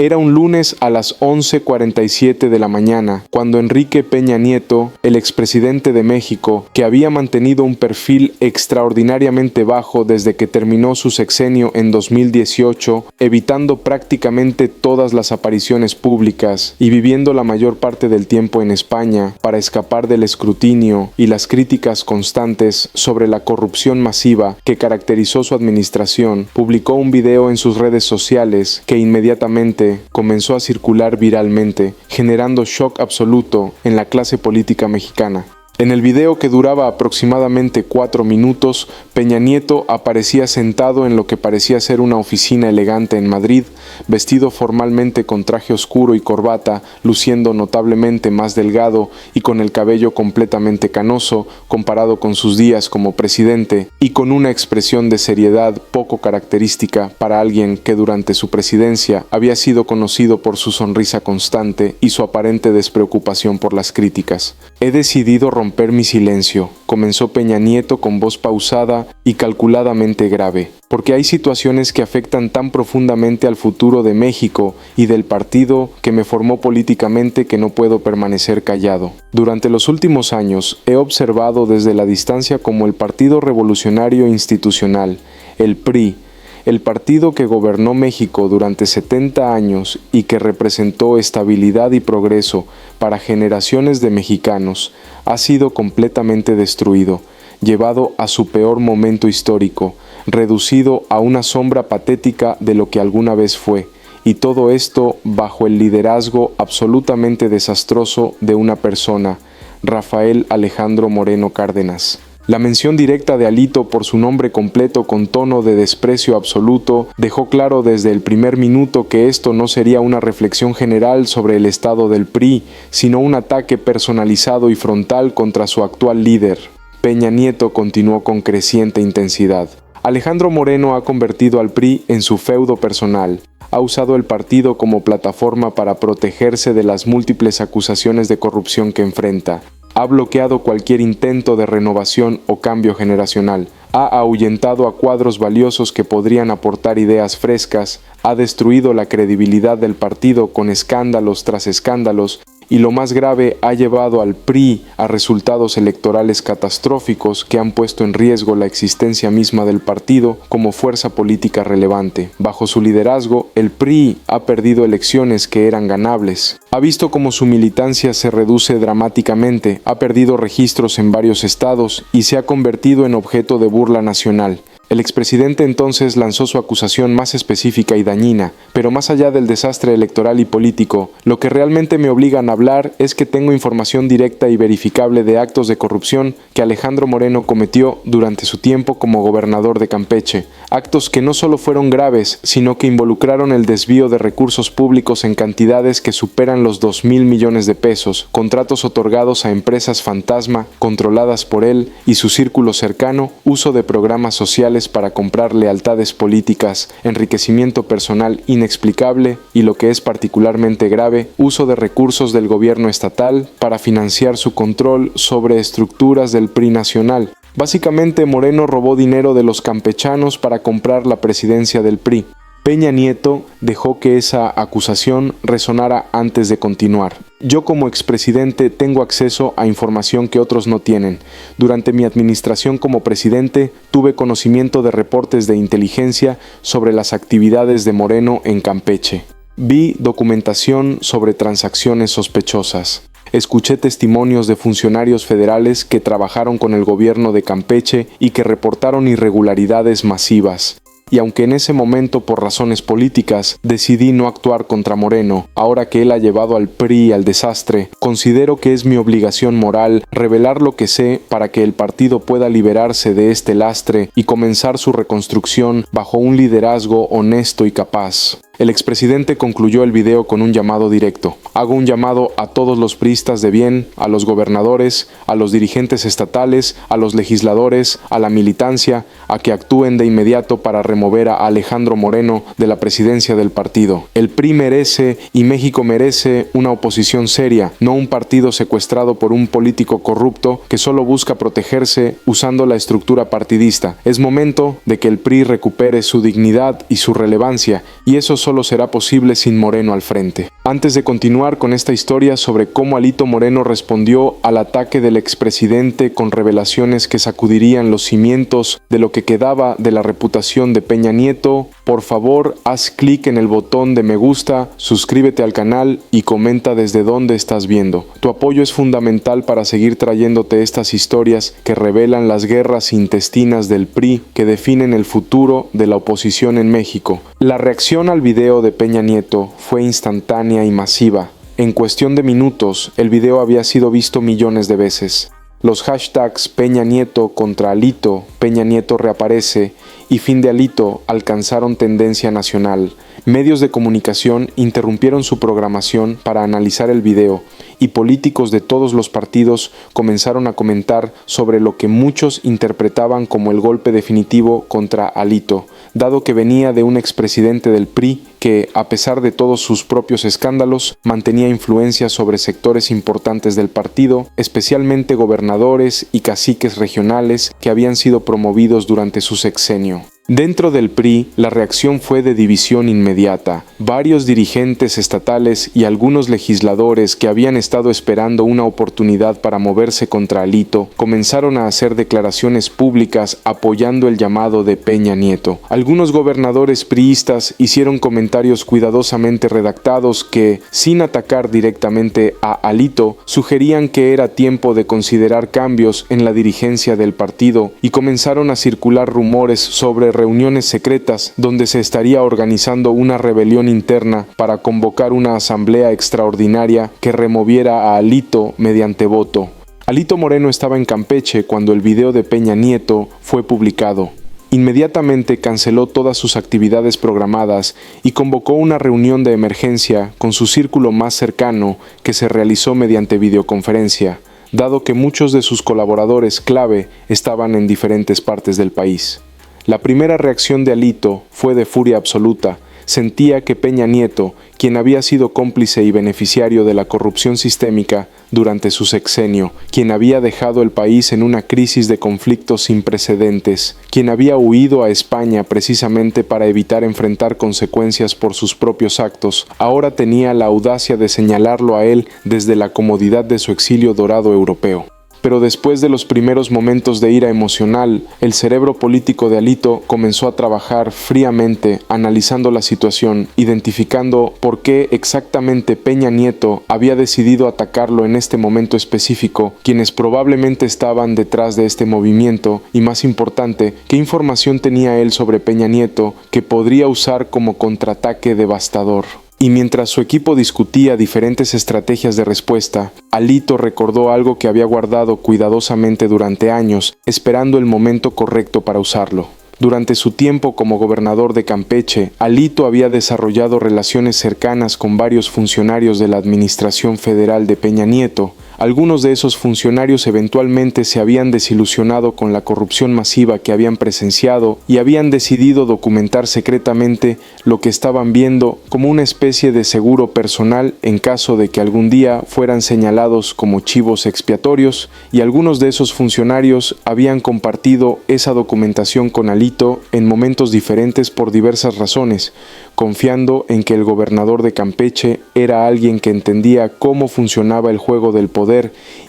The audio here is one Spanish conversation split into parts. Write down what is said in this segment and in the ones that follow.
Era un lunes a las 11:47 de la mañana, cuando Enrique Peña Nieto, el expresidente de México, que había mantenido un perfil extraordinariamente bajo desde que terminó su sexenio en 2018, evitando prácticamente todas las apariciones públicas y viviendo la mayor parte del tiempo en España para escapar del escrutinio y las críticas constantes sobre la corrupción masiva que caracterizó su administración, publicó un video en sus redes sociales que inmediatamente comenzó a circular viralmente, generando shock absoluto en la clase política mexicana. En el video, que duraba aproximadamente 4 minutos, Peña Nieto aparecía sentado en lo que parecía ser una oficina elegante en Madrid, vestido formalmente con traje oscuro y corbata, luciendo notablemente más delgado y con el cabello completamente canoso comparado con sus días como presidente, y con una expresión de seriedad poco característica para alguien que durante su presidencia había sido conocido por su sonrisa constante y su aparente despreocupación por las críticas. He decidido romper mi silencio, comenzó Peña Nieto con voz pausada y calculadamente grave, porque hay situaciones que afectan tan profundamente al futuro de México y del partido que me formó políticamente que no puedo permanecer callado. Durante los últimos años he observado desde la distancia cómo el Partido Revolucionario Institucional, el PRI, el partido que gobernó México durante 70 años y que representó estabilidad y progreso para generaciones de mexicanos, ha sido completamente destruido, llevado a su peor momento histórico, reducido a una sombra patética de lo que alguna vez fue, y todo esto bajo el liderazgo absolutamente desastroso de una persona, Rafael Alejandro Moreno Cárdenas. La mención directa de Alito por su nombre completo con tono de desprecio absoluto dejó claro desde el primer minuto que esto no sería una reflexión general sobre el estado del PRI, sino un ataque personalizado y frontal contra su actual líder. Peña Nieto continuó con creciente intensidad. Alejandro Moreno ha convertido al PRI en su feudo personal. Ha usado el partido como plataforma para protegerse de las múltiples acusaciones de corrupción que enfrenta. Ha bloqueado cualquier intento de renovación o cambio generacional, ha ahuyentado a cuadros valiosos que podrían aportar ideas frescas, ha destruido la credibilidad del partido con escándalos tras escándalos y, lo más grave, ha llevado al PRI a resultados electorales catastróficos que han puesto en riesgo la existencia misma del partido como fuerza política relevante. Bajo su liderazgo, el PRI ha perdido elecciones que eran ganables. Ha visto cómo su militancia se reduce dramáticamente, ha perdido registros en varios estados y se ha convertido en objeto de burla nacional. El expresidente entonces lanzó su acusación más específica y dañina, pero más allá del desastre electoral y político, lo que realmente me obligan a hablar es que tengo información directa y verificable de actos de corrupción que Alejandro Moreno cometió durante su tiempo como gobernador de Campeche, actos que no solo fueron graves, sino que involucraron el desvío de recursos públicos en cantidades que superan los 2,000 millones de pesos, contratos otorgados a empresas fantasma, controladas por él y su círculo cercano, uso de programas sociales para comprar lealtades políticas, enriquecimiento personal inexplicable y, lo que es particularmente grave, uso de recursos del gobierno estatal para financiar su control sobre estructuras del PRI nacional. Básicamente, Moreno robó dinero de los campechanos para comprar la presidencia del PRI. Peña Nieto dejó que esa acusación resonara antes de continuar. Yo, como expresidente, tengo acceso a información que otros no tienen. Durante mi administración como presidente, tuve conocimiento de reportes de inteligencia sobre las actividades de Moreno en Campeche. Vi documentación sobre transacciones sospechosas. Escuché testimonios de funcionarios federales que trabajaron con el gobierno de Campeche y que reportaron irregularidades masivas. Y aunque en ese momento, por razones políticas, decidí no actuar contra Moreno, ahora que él ha llevado al PRI al desastre, considero que es mi obligación moral revelar lo que sé para que el partido pueda liberarse de este lastre y comenzar su reconstrucción bajo un liderazgo honesto y capaz. El expresidente concluyó el video con un llamado directo. Hago un llamado a todos los priistas de bien, a los gobernadores, a los dirigentes estatales, a los legisladores, a la militancia, a que actúen de inmediato para remover a Alejandro Moreno de la presidencia del partido. El PRI merece y México merece una oposición seria, no un partido secuestrado por un político corrupto que solo busca protegerse usando la estructura partidista. Es momento de que el PRI recupere su dignidad y su relevancia, y eso solo será posible sin Moreno al frente. Antes de continuar con esta historia sobre cómo Alito Moreno respondió al ataque del expresidente con revelaciones que sacudirían los cimientos de lo que quedaba de la reputación de Peña Nieto, por favor haz clic en el botón de me gusta, suscríbete al canal y comenta desde dónde estás viendo. Tu apoyo es fundamental para seguir trayéndote estas historias que revelan las guerras intestinas del PRI que definen el futuro de la oposición en México. La reacción al video de Peña Nieto fue instantánea y masiva. En cuestión de minutos, el video había sido visto millones de veces. Los hashtags Peña Nieto contra Alito, Peña Nieto reaparece y fin de Alito alcanzaron tendencia nacional. Medios de comunicación interrumpieron su programación para analizar el video y políticos de todos los partidos comenzaron a comentar sobre lo que muchos interpretaban como el golpe definitivo contra Alito, dado que venía de un expresidente del PRI que, a pesar de todos sus propios escándalos, mantenía influencia sobre sectores importantes del partido, especialmente gobernadores y caciques regionales que habían sido promovidos durante su sexenio. Dentro del PRI, la reacción fue de división inmediata. Varios dirigentes estatales y algunos legisladores que habían estado esperando una oportunidad para moverse contra Alito comenzaron a hacer declaraciones públicas apoyando el llamado de Peña Nieto. Algunos gobernadores priistas hicieron comentarios cuidadosamente redactados que, sin atacar directamente a Alito, sugerían que era tiempo de considerar cambios en la dirigencia del partido y comenzaron a circular rumores sobre reuniones secretas donde se estaría organizando una rebelión interna para convocar una asamblea extraordinaria que removiera a Alito mediante voto. Alito Moreno estaba en Campeche cuando el video de Peña Nieto fue publicado. Inmediatamente canceló todas sus actividades programadas y convocó una reunión de emergencia con su círculo más cercano que se realizó mediante videoconferencia, dado que muchos de sus colaboradores clave estaban en diferentes partes del país. La primera reacción de Alito fue de furia absoluta. Sentía que Peña Nieto, quien había sido cómplice y beneficiario de la corrupción sistémica durante su sexenio, quien había dejado el país en una crisis de conflictos sin precedentes, quien había huido a España precisamente para evitar enfrentar consecuencias por sus propios actos, ahora tenía la audacia de señalarlo a él desde la comodidad de su exilio dorado europeo. Pero después de los primeros momentos de ira emocional, el cerebro político de Alito comenzó a trabajar fríamente, analizando la situación, identificando por qué exactamente Peña Nieto había decidido atacarlo en este momento específico, quienes probablemente estaban detrás de este movimiento, y más importante, qué información tenía él sobre Peña Nieto que podría usar como contraataque devastador. Y mientras su equipo discutía diferentes estrategias de respuesta, Alito recordó algo que había guardado cuidadosamente durante años, esperando el momento correcto para usarlo. Durante su tiempo como gobernador de Campeche, Alito había desarrollado relaciones cercanas con varios funcionarios de la administración federal de Peña Nieto. Algunos de esos funcionarios eventualmente se habían desilusionado con la corrupción masiva que habían presenciado y habían decidido documentar secretamente lo que estaban viendo como una especie de seguro personal en caso de que algún día fueran señalados como chivos expiatorios, y algunos de esos funcionarios habían compartido esa documentación con Alito en momentos diferentes por diversas razones, confiando en que el gobernador de Campeche era alguien que entendía cómo funcionaba el juego del poder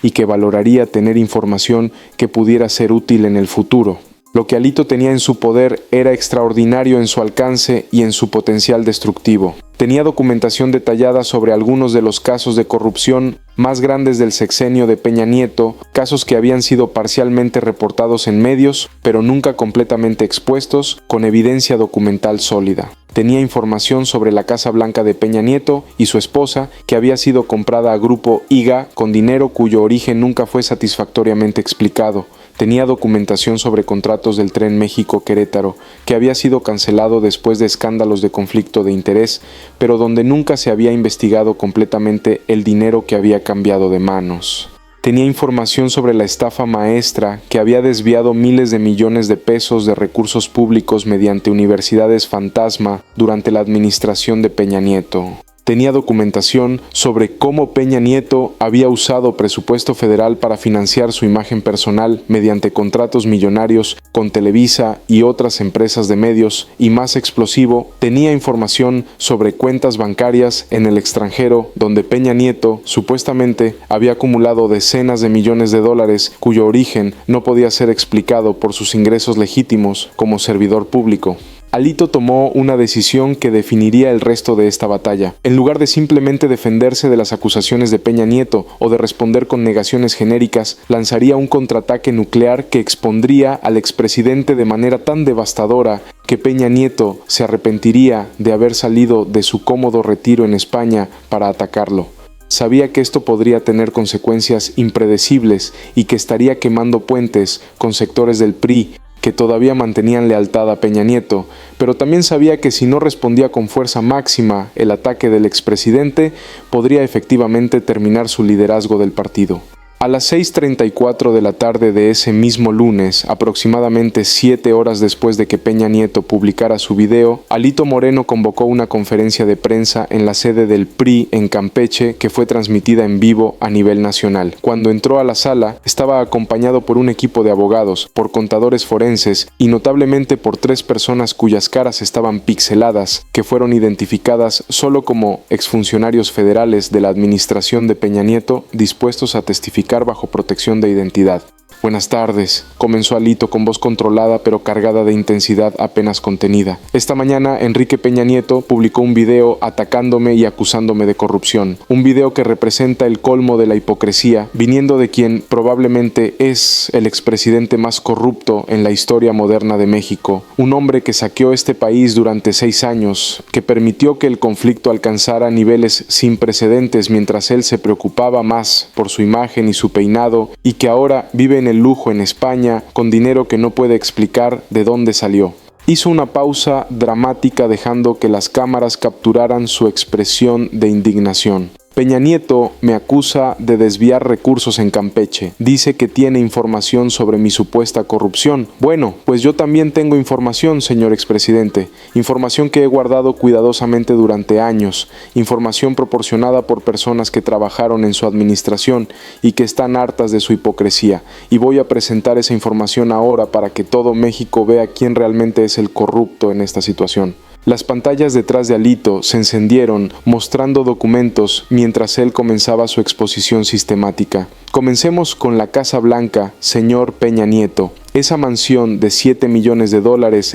y que valoraría tener información que pudiera ser útil en el futuro. Lo que Alito tenía en su poder era extraordinario en su alcance y en su potencial destructivo. Tenía documentación detallada sobre algunos de los casos de corrupción más grandes del sexenio de Peña Nieto, casos que habían sido parcialmente reportados en medios, pero nunca completamente expuestos, con evidencia documental sólida. Tenía información sobre la Casa Blanca de Peña Nieto y su esposa, que había sido comprada a Grupo IGA con dinero cuyo origen nunca fue satisfactoriamente explicado. Tenía documentación sobre contratos del Tren México-Querétaro, que había sido cancelado después de escándalos de conflicto de interés, pero donde nunca se había investigado completamente el dinero que había cambiado de manos. Tenía información sobre la estafa maestra que había desviado miles de millones de pesos de recursos públicos mediante universidades fantasma durante la administración de Peña Nieto. Tenía documentación sobre cómo Peña Nieto había usado presupuesto federal para financiar su imagen personal mediante contratos millonarios con Televisa y otras empresas de medios, y más explosivo, tenía información sobre cuentas bancarias en el extranjero donde Peña Nieto supuestamente había acumulado decenas de millones de dólares cuyo origen no podía ser explicado por sus ingresos legítimos como servidor público. Alito tomó una decisión que definiría el resto de esta batalla. En lugar de simplemente defenderse de las acusaciones de Peña Nieto o de responder con negaciones genéricas, lanzaría un contraataque nuclear que expondría al expresidente de manera tan devastadora que Peña Nieto se arrepentiría de haber salido de su cómodo retiro en España para atacarlo. Sabía que esto podría tener consecuencias impredecibles y que estaría quemando puentes con sectores del PRI que todavía mantenían lealtad a Peña Nieto, pero también sabía que si no respondía con fuerza máxima el ataque del expresidente, podría efectivamente terminar su liderazgo del partido. A las 6:34 de la tarde de ese mismo lunes, aproximadamente 7 horas después de que Peña Nieto publicara su video, Alito Moreno convocó una conferencia de prensa en la sede del PRI en Campeche que fue transmitida en vivo a nivel nacional. Cuando entró a la sala, estaba acompañado por un equipo de abogados, por contadores forenses y notablemente por 3 personas cuyas caras estaban pixeladas, que fueron identificadas solo como exfuncionarios federales de la administración de Peña Nieto dispuestos a testificar bajo protección de identidad. Buenas tardes, comenzó Alito con voz controlada pero cargada de intensidad apenas contenida. Esta mañana Enrique Peña Nieto publicó un video atacándome y acusándome de corrupción. Un video que representa el colmo de la hipocresía, viniendo de quien probablemente es el expresidente más corrupto en la historia moderna de México. Un hombre que saqueó este país durante 6 años, que permitió que el conflicto alcanzara niveles sin precedentes mientras él se preocupaba más por su imagen y su peinado, y que ahora vive en el lujo en España con dinero que no puede explicar de dónde salió. Hizo una pausa dramática dejando que las cámaras capturaran su expresión de indignación. Peña Nieto me acusa de desviar recursos en Campeche. Dice que tiene información sobre mi supuesta corrupción. Bueno, pues yo también tengo información, señor expresidente. Información que he guardado cuidadosamente durante años. Información proporcionada por personas que trabajaron en su administración y que están hartas de su hipocresía. Y voy a presentar esa información ahora para que todo México vea quién realmente es el corrupto en esta situación. Las pantallas detrás de Alito se encendieron mostrando documentos mientras él comenzaba su exposición sistemática. Comencemos con la Casa Blanca, señor Peña Nieto. Esa mansión de $7 millones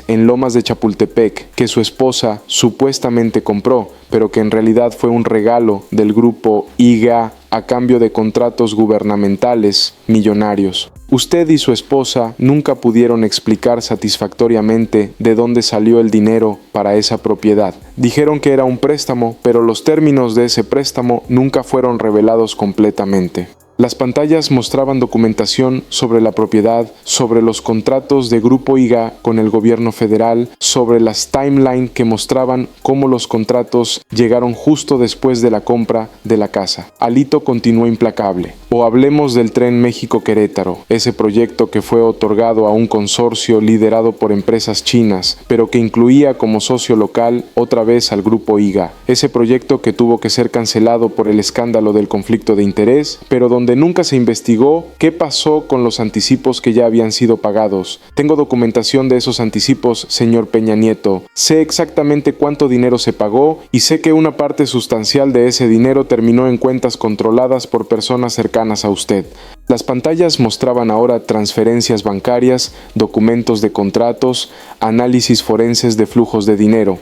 en Lomas de Chapultepec que su esposa supuestamente compró, pero que en realidad fue un regalo del grupo IGA a cambio de contratos gubernamentales millonarios. Usted y su esposa nunca pudieron explicar satisfactoriamente de dónde salió el dinero para esa propiedad. Dijeron que era un préstamo, pero los términos de ese préstamo nunca fueron revelados completamente. Las pantallas mostraban documentación sobre la propiedad, sobre los contratos de Grupo IGA con el gobierno federal, sobre las timeline que mostraban cómo los contratos llegaron justo después de la compra de la casa. Alito continuó implacable. O hablemos del Tren México-Querétaro, ese proyecto que fue otorgado a un consorcio liderado por empresas chinas, pero que incluía como socio local otra vez al Grupo IGA. Ese proyecto que tuvo que ser cancelado por el escándalo del conflicto de interés, pero donde nunca se investigó qué pasó con los anticipos que ya habían sido pagados. Tengo documentación de esos anticipos, señor Peña Nieto. Sé exactamente cuánto dinero se pagó y sé que una parte sustancial de ese dinero terminó en cuentas controladas por personas cercanas a usted. Las pantallas mostraban ahora transferencias bancarias, documentos de contratos, análisis forenses de flujos de dinero.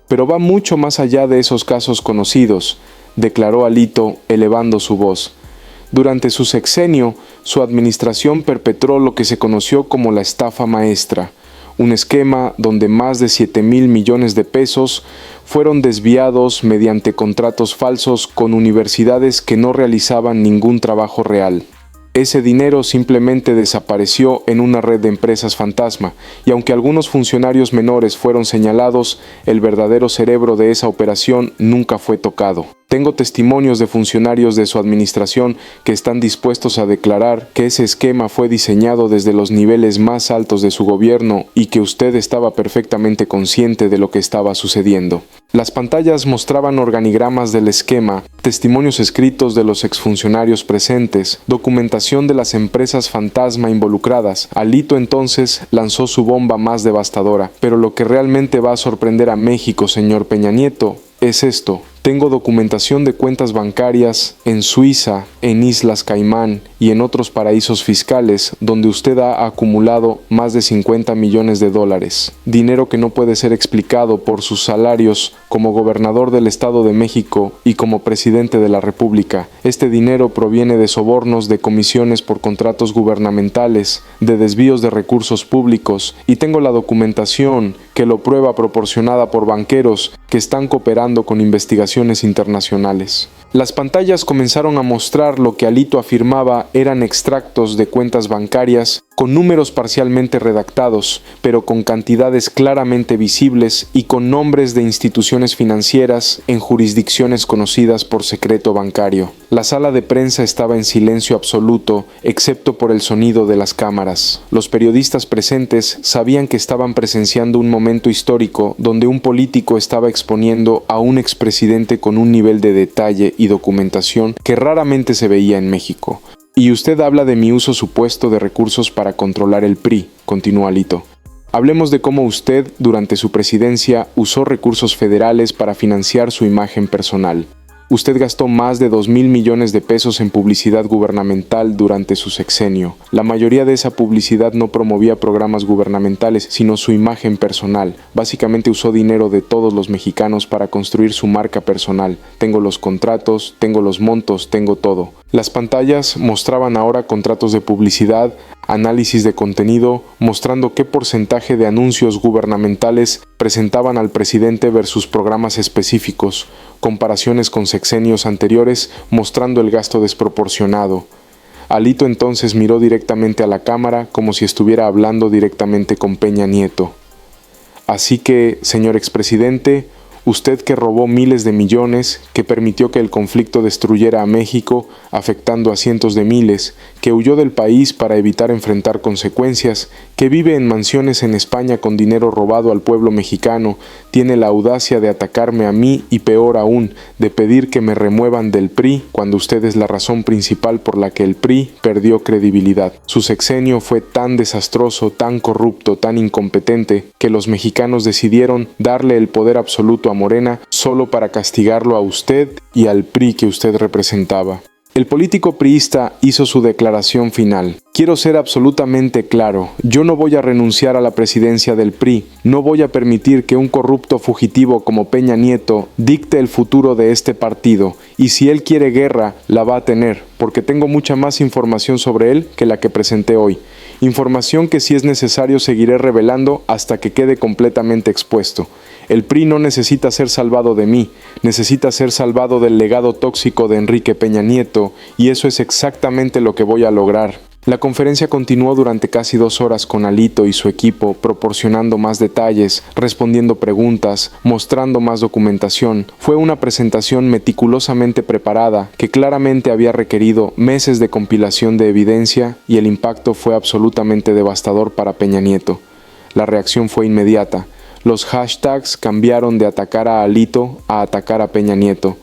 Pero va mucho más allá de esos casos conocidos, declaró Alito, elevando su voz. Durante su sexenio, su administración perpetró lo que se conoció como la estafa maestra, un esquema donde más de 7,000 millones de pesos fueron desviados mediante contratos falsos con universidades que no realizaban ningún trabajo real. Ese dinero simplemente desapareció en una red de empresas fantasma, y aunque algunos funcionarios menores fueron señalados, el verdadero cerebro de esa operación nunca fue tocado. Tengo testimonios de funcionarios de su administración que están dispuestos a declarar que ese esquema fue diseñado desde los niveles más altos de su gobierno y que usted estaba perfectamente consciente de lo que estaba sucediendo. Las pantallas mostraban organigramas del esquema, testimonios escritos de los exfuncionarios presentes, documentación de las empresas fantasma involucradas. Alito entonces lanzó su bomba más devastadora. Pero lo que realmente va a sorprender a México, señor Peña Nieto, es esto. Tengo documentación de cuentas bancarias en Suiza, en Islas Caimán y en otros paraísos fiscales donde usted ha acumulado más de 50 millones de dólares. Dinero que no puede ser explicado por sus salarios como gobernador del Estado de México y como presidente de la República. Este dinero proviene de sobornos, de comisiones por contratos gubernamentales, de desvíos de recursos públicos, y tengo la documentación que lo prueba proporcionada por banqueros que están cooperando con investigaciones internacionales. Las pantallas comenzaron a mostrar lo que Alito afirmaba eran extractos de cuentas bancarias con números parcialmente redactados, pero con cantidades claramente visibles y con nombres de instituciones financieras en jurisdicciones conocidas por secreto bancario. La sala de prensa estaba en silencio absoluto, excepto por el sonido de las cámaras. Los periodistas presentes sabían que estaban presenciando un momento histórico donde un político estaba exponiendo a un expresidente con un nivel de detalle y documentación que raramente se veía en México. Y usted habla de mi uso supuesto de recursos para controlar el PRI, continuó Alito. Hablemos de cómo usted, durante su presidencia, usó recursos federales para financiar su imagen personal. Usted gastó más de 2,000 millones de pesos en publicidad gubernamental durante su sexenio. La mayoría de esa publicidad no promovía programas gubernamentales, sino su imagen personal. Básicamente usó dinero de todos los mexicanos para construir su marca personal. Tengo los contratos, tengo los montos, tengo todo. Las pantallas mostraban ahora contratos de publicidad, análisis de contenido, mostrando qué porcentaje de anuncios gubernamentales presentaban al presidente versus programas específicos, comparaciones con sexenios anteriores mostrando el gasto desproporcionado. Alito entonces miró directamente a la cámara como si estuviera hablando directamente con Peña Nieto. Así que, señor expresidente, usted que robó miles de millones, que permitió que el conflicto destruyera a México, afectando a cientos de miles, que huyó del país para evitar enfrentar consecuencias, que vive en mansiones en España con dinero robado al pueblo mexicano, tiene la audacia de atacarme a mí y peor aún, de pedir que me remuevan del PRI cuando usted es la razón principal por la que el PRI perdió credibilidad. Su sexenio fue tan desastroso, tan corrupto, tan incompetente, que los mexicanos decidieron darle el poder absoluto a Morena solo para castigarlo a usted y al PRI que usted representaba. El político priista hizo su declaración final. Quiero ser absolutamente claro, yo no voy a renunciar a la presidencia del PRI, no voy a permitir que un corrupto fugitivo como Peña Nieto dicte el futuro de este partido, y si él quiere guerra, la va a tener, porque tengo mucha más información sobre él que la que presenté hoy. Información que si es necesario seguiré revelando hasta que quede completamente expuesto. El PRI no necesita ser salvado de mí, necesita ser salvado del legado tóxico de Enrique Peña Nieto, y eso es exactamente lo que voy a lograr. La conferencia continuó durante casi 2 horas con Alito y su equipo, proporcionando más detalles, respondiendo preguntas, mostrando más documentación. Fue una presentación meticulosamente preparada, que claramente había requerido meses de compilación de evidencia, y el impacto fue absolutamente devastador para Peña Nieto. La reacción fue inmediata. Los hashtags cambiaron de atacar a Alito a atacar a Peña Nieto.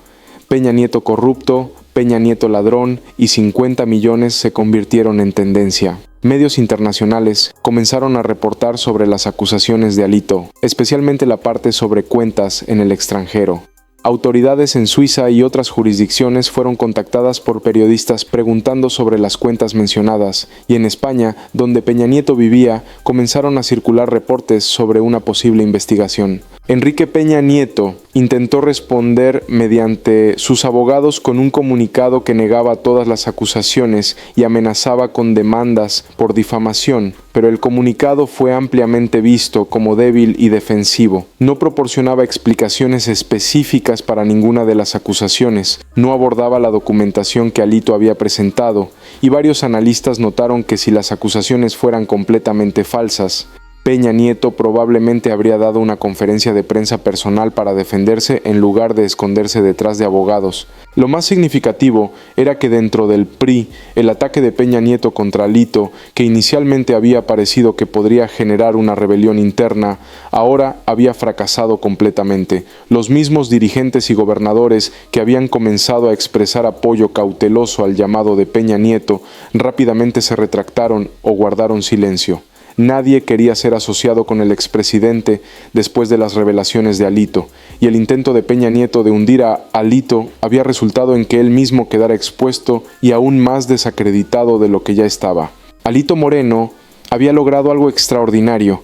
Peña Nieto corrupto, Peña Nieto ladrón y 50 millones se convirtieron en tendencia. Medios internacionales comenzaron a reportar sobre las acusaciones de Alito, especialmente la parte sobre cuentas en el extranjero. Autoridades en Suiza y otras jurisdicciones fueron contactadas por periodistas preguntando sobre las cuentas mencionadas, y en España, donde Peña Nieto vivía, comenzaron a circular reportes sobre una posible investigación. Enrique Peña Nieto intentó responder mediante sus abogados con un comunicado que negaba todas las acusaciones y amenazaba con demandas por difamación, pero el comunicado fue ampliamente visto como débil y defensivo. No proporcionaba explicaciones específicas para ninguna de las acusaciones, no abordaba la documentación que Alito había presentado, y varios analistas notaron que si las acusaciones fueran completamente falsas, Peña Nieto probablemente habría dado una conferencia de prensa personal para defenderse en lugar de esconderse detrás de abogados. Lo más significativo era que dentro del PRI, el ataque de Peña Nieto contra Alito, que inicialmente había parecido que podría generar una rebelión interna, ahora había fracasado completamente. Los mismos dirigentes y gobernadores que habían comenzado a expresar apoyo cauteloso al llamado de Peña Nieto, rápidamente se retractaron o guardaron silencio. Nadie quería ser asociado con el expresidente después de las revelaciones de Alito, y el intento de Peña Nieto de hundir a Alito había resultado en que él mismo quedara expuesto y aún más desacreditado de lo que ya estaba. Alito Moreno había logrado algo extraordinario.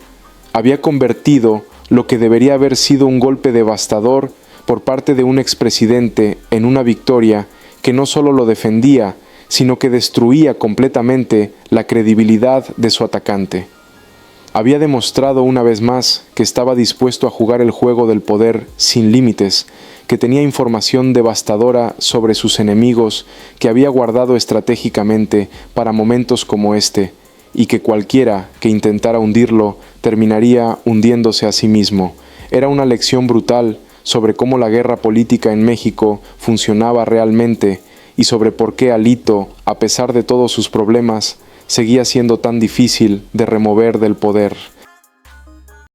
Había convertido lo que debería haber sido un golpe devastador por parte de un expresidente en una victoria que no solo lo defendía, sino que destruía completamente la credibilidad de su atacante. Había demostrado una vez más que estaba dispuesto a jugar el juego del poder sin límites, que tenía información devastadora sobre sus enemigos que había guardado estratégicamente para momentos como este, y que cualquiera que intentara hundirlo terminaría hundiéndose a sí mismo. Era una lección brutal sobre cómo la guerra política en México funcionaba realmente y sobre por qué Alito, a pesar de todos sus problemas, seguía siendo tan difícil de remover del poder.